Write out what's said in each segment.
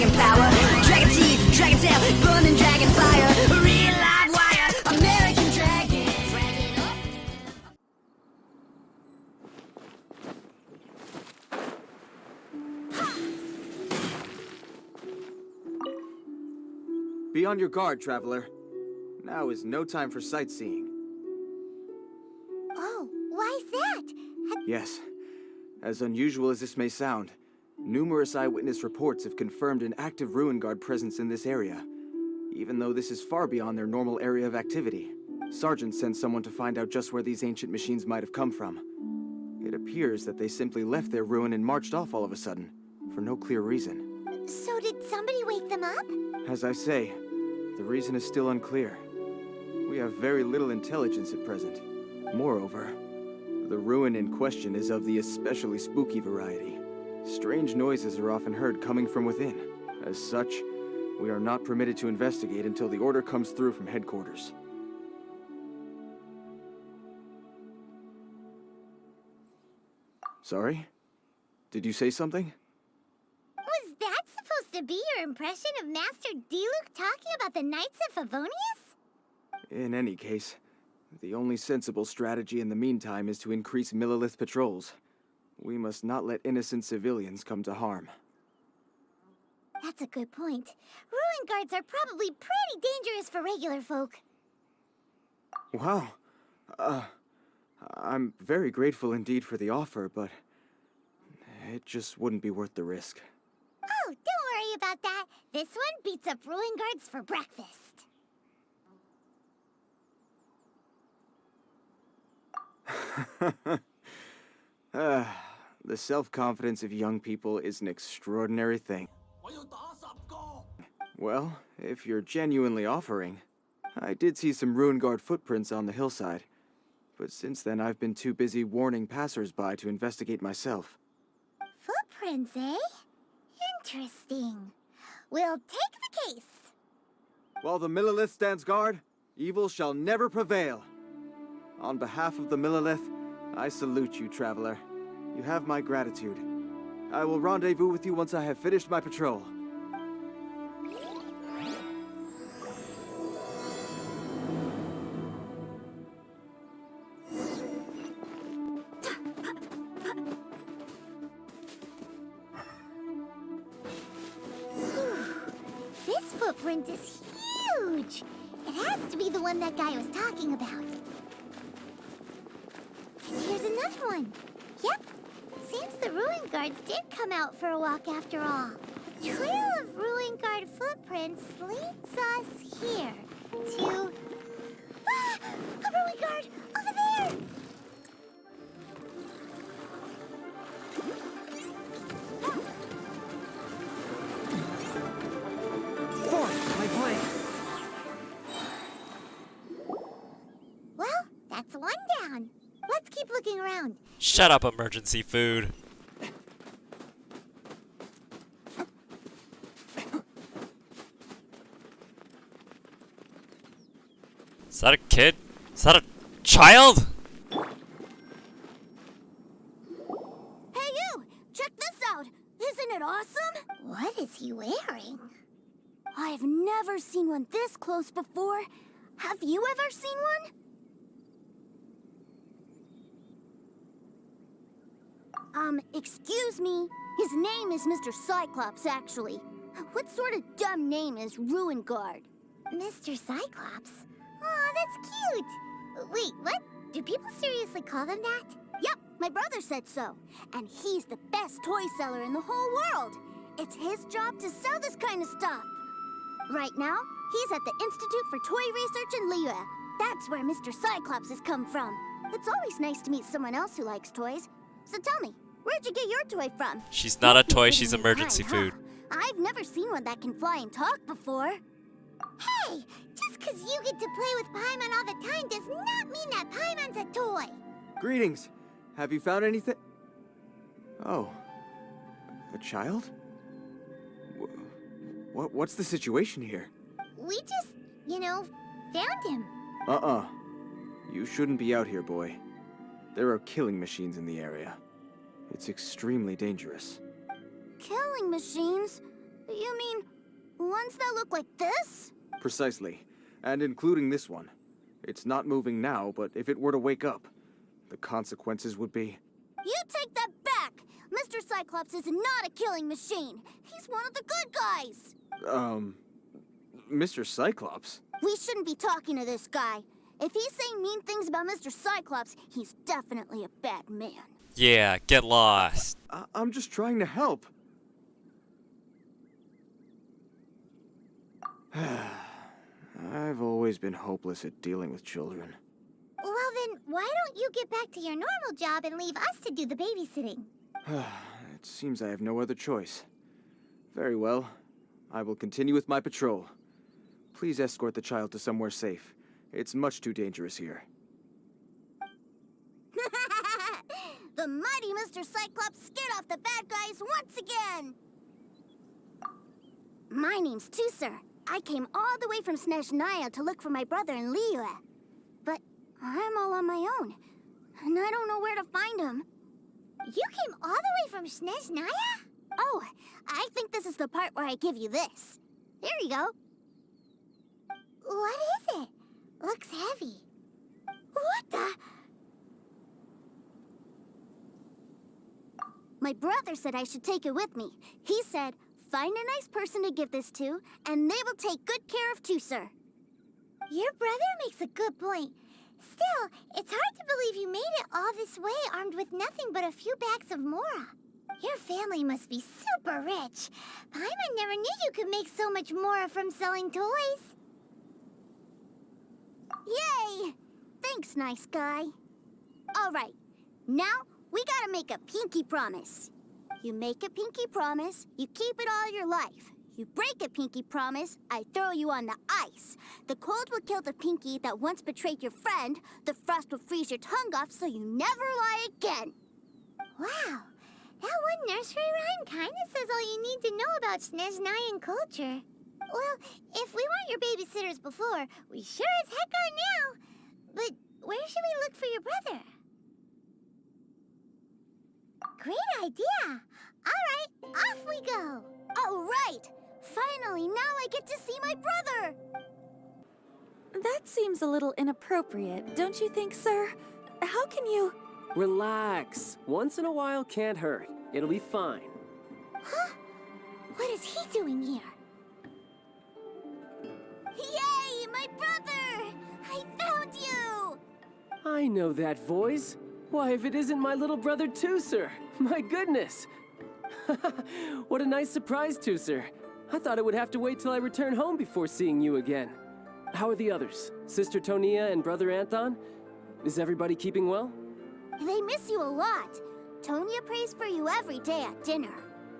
dragon power, dragon teeth, dragon tail, burning dragon fire, real live wire, American dragon. Dragon up. Be on your guard, traveler. Now is no time for sightseeing. Oh, why's that? Yes. As unusual as this may sound, numerous eyewitness reports have confirmed an active Ruin Guard presence in this area, even though this is far beyond their normal area of activity. Sergeant sent someone to find out just where these ancient machines might have come from. It appears that they simply left their ruin and marched off all of a sudden, for no clear reason. So did somebody wake them up? As I say, the reason is still unclear. We have very little intelligence at present. Moreover, the ruin in question is of the especially spooky variety. Strange noises are often heard coming from within. As such, we are not permitted to investigate until the order comes through from headquarters. Sorry? Did you say something? Was that supposed to be your impression of Master Diluc talking about the Knights of Favonius? In any case, the only sensible strategy in the meantime is to increase Millilith patrols. We must not let innocent civilians come to harm. That's a good point. Ruin guards are probably pretty dangerous for regular folk. Wow. I'm very grateful indeed for the offer, but it just wouldn't be worth the risk. Oh, don't worry about that. This one beats up ruin guards for breakfast. The self-confidence of young people is an extraordinary thing. Well, if you're genuinely offering, I did see some Ruin Guard footprints on the hillside, but since then I've been too busy warning passers-by to investigate myself. Footprints, eh? Interesting. We'll take the case. While the Millilith stands guard, evil shall never prevail. On behalf of the Millilith, I salute you, traveler. You have my gratitude. I will rendezvous with you once I have finished my patrol. This footprint is huge. It has to be the one that guy was talking about. And here's another one. Yep. Seems the Ruin Guards did come out for a walk after all. The trail of Ruin Guard footprints leads us here to... Ah! A Ruin Guard! Over there! My blade! Well, that's one down. Let's keep looking around. Shut up, emergency food. Is that a kid? Is that a child? Hey you! Check this out! Isn't it awesome? What is he wearing? I've never seen one this close before. Have you ever seen one? Excuse me. His name is Mr. Cyclops, actually. What sort of dumb name is Ruin Guard? Mr. Cyclops? Aw, that's cute. Wait, what? Do people seriously call them that? Yep, my brother said so. And he's the best toy seller in the whole world. It's his job to sell this kind of stuff. Right now, he's at the Institute for Toy Research in Liyue. That's where Mr. Cyclops has come from. It's always nice to meet someone else who likes toys. So tell me, where'd you get your toy from? She's not a toy, Pretty she's neat emergency kind, food. huh? I've never seen one that can fly and talk before. Hey, just because you get to play with Paimon all the time does not mean that Paimon's a toy. Greetings! Have you found anything? Oh. A child? What's the situation here? We just, found him. You shouldn't be out here, boy. There are killing machines in the area. It's extremely dangerous. Killing machines? You mean ones that look like this? Precisely. And including this one. It's not moving now, but if it were to wake up, the consequences would be... You take that back! Mr. Cyclops is not a killing machine. He's one of the good guys. Mr. Cyclops? We shouldn't be talking to this guy. If he's saying mean things about Mr. Cyclops, he's definitely a bad man. Yeah, get lost. I'm just trying to help. I've always been hopeless at dealing with children. Well then, why don't you get back to your normal job and leave us to do the babysitting? It seems I have no other choice. Very well. I will continue with my patrol. Please escort the child to somewhere safe. It's much too dangerous here. The mighty Mr. Cyclops scared off the bad guys once again! My name's Tusser. I came all the way from Snezhnaya to look for my brother in Liyue. But I'm all on my own, and I don't know where to find him. You came all the way from Snezhnaya? Oh, I think this is the part where I give you this. Here you go. What is it? Looks heavy. What the? My brother said I should take it with me. He said, find a nice person to give this to, and they will take good care of Tusser. Your brother makes a good point. Still, it's hard to believe you made it all this way armed with nothing but a few bags of Mora. Your family must be super rich. Paimon never knew you could make so much Mora from selling toys. Yay! Thanks, nice guy. All right, now we gotta make a pinky promise. You make a pinky promise, you keep it all your life. You break a pinky promise, I throw you on the ice. The cold will kill the pinky that once betrayed your friend. The frost will freeze your tongue off so you never lie again. Wow, that one nursery rhyme kinda says all you need to know about Snezhnayan culture. Well, if we weren't your babysitters before, we sure as heck are now. But where should we look for your brother? Great idea! All right, off we go! All right! Finally, now I get to see my brother! That seems a little inappropriate, don't you think, sir? How can you... Relax. Once in a while can't hurt. It'll be fine. Huh? What is he doing here? Yay, my brother! I found you! I know that voice. Why, if it isn't my little brother Tusser! My goodness! What a nice surprise, Tusser. I thought I would have to wait till I return home before seeing you again. How are the others? Sister Tonia and Brother Anthon? Is everybody keeping well? They miss you a lot. Tonia prays for you every day at dinner.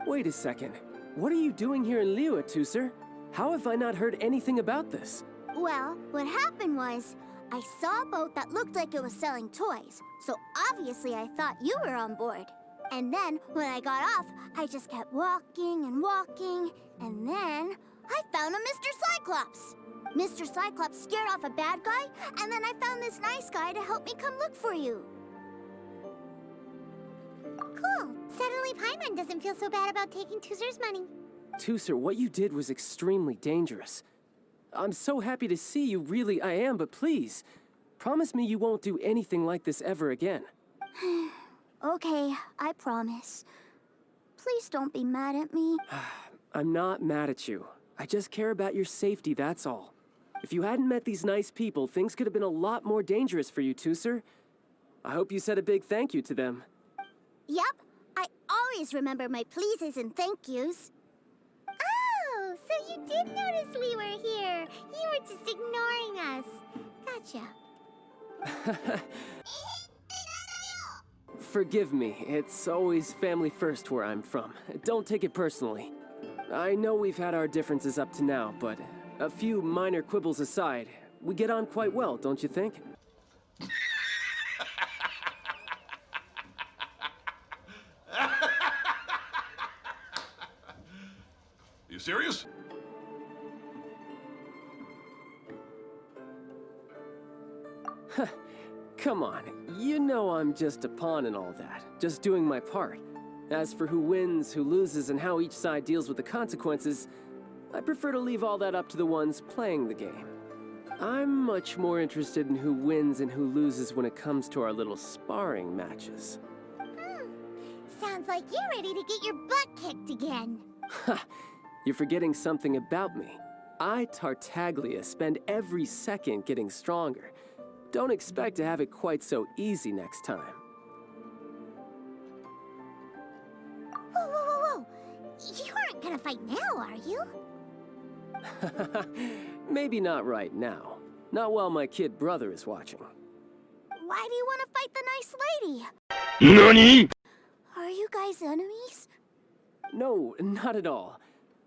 Wait a second. What are you doing here in Liyue, Tusser? How have I not heard anything about this? Well, what happened was, I saw a boat that looked like it was selling toys, so obviously I thought you were on board. And then, when I got off, I just kept walking and walking, and then I found a Mr. Cyclops. Mr. Cyclops scared off a bad guy, and then I found this nice guy to help me come look for you. Cool. Suddenly Paimon doesn't feel so bad about taking Tusser's money. Tusser, what you did was extremely dangerous. I'm so happy to see you, really I am, but please, promise me you won't do anything like this ever again. Okay, I promise. Please don't be mad at me. I'm not mad at you. I just care about your safety, that's all. If you hadn't met these nice people, things could have been a lot more dangerous for you, Tusser. I hope you said a big thank you to them. Yep, I always remember my pleases and thank yous. Oh, so you did notice we were here. You were just ignoring us. Gotcha. Forgive me, it's always family first where I'm from. Don't take it personally. I know we've had our differences up to now, but a few minor quibbles aside, we get on quite well, don't you think? You serious? Come on, you know I'm just a pawn and all that, just doing my part. As for who wins, who loses, and how each side deals with the consequences, I prefer to leave all that up to the ones playing the game. I'm much more interested in who wins and who loses when it comes to our little sparring matches. Sounds like you're ready to get your butt kicked again. Ha! You're forgetting something about me. I, Tartaglia, spend every second getting stronger. Don't expect to have it quite so easy next time. Whoa, whoa, whoa, whoa! You aren't gonna fight now, are you? Maybe not right now. Not while my kid brother is watching. Why do you want to fight the nice lady? NANI?! Are you guys enemies? No, not at all.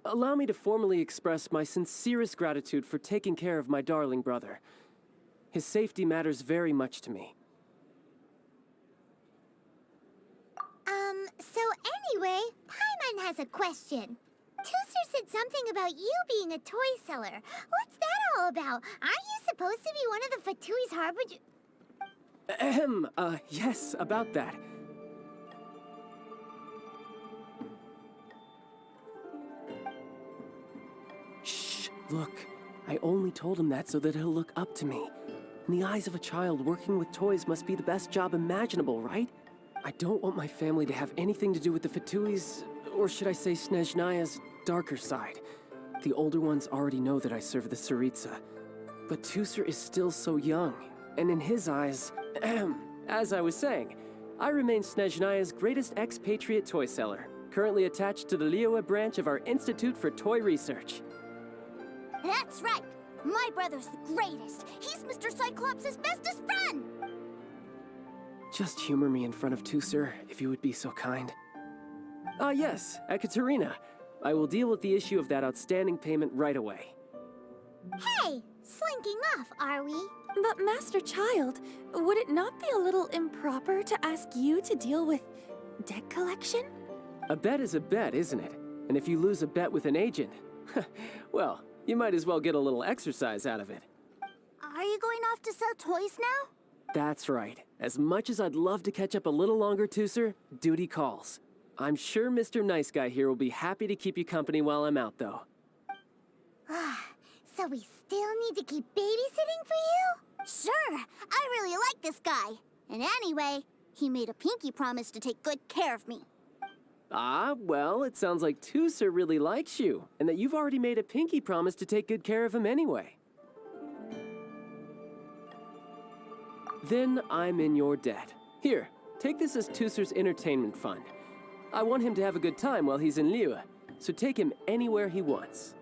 Allow me to formally express my sincerest gratitude for taking care of my darling brother. His safety matters very much to me. So anyway, Paimon has a question. Tooser said something about you being a toy seller. What's that all about? Aren't you supposed to be one of the Fatui's harbinger? Yes, about that. Shh, look. I only told him that so that he'll look up to me. In the eyes of a child, working with toys must be the best job imaginable, right? I don't want my family to have anything to do with the Fatui's, or should I say Snezhnaya's, darker side. The older ones already know that I serve the Tsaritsa. But Tooser is still so young, and in his eyes, as I was saying, I remain Snezhnaya's greatest expatriate toy seller, currently attached to the Liyue branch of our Institute for Toy Research. That's right. My brother's the greatest. He's Mr. Cyclops' bestest friend. Just humor me in front of Tooser, if you would be so kind. Yes, Ekaterina. I will deal with the issue of that outstanding payment right away. Hey, slinking off, are we? But Master Child, would it not be a little improper to ask you to deal with debt collection? A bet is a bet, isn't it? And if you lose a bet with an agent, well, you might as well get a little exercise out of it. Are you going off to sell toys now? That's right. As much as I'd love to catch up a little longer, Tooser, duty calls. I'm sure Mr. Nice Guy here will be happy to keep you company while I'm out, though. So we still need to keep babysitting for you? Sure, I really like this guy. And anyway, he made a pinky promise to take good care of me. Ah, well, it sounds like Tooser really likes you, and that you've already made a pinky promise to take good care of him anyway. Then I'm in your debt. Here, take this as Tooser's entertainment fund. I want him to have a good time while he's in Liyue, so take him anywhere he wants.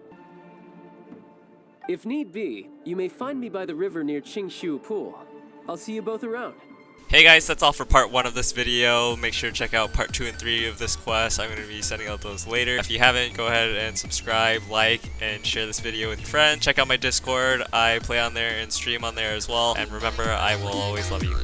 If need be, you may find me by the river near Qingshu Pool. I'll see you both around. Hey guys, that's all for part 1 of this video. Make sure to check out part 2 and 3 of this quest. I'm going to be sending out those later. If you haven't, go ahead and subscribe, like, and share this video with your friends. Check out my Discord. I play on there and stream on there as well. And remember, I will always love you.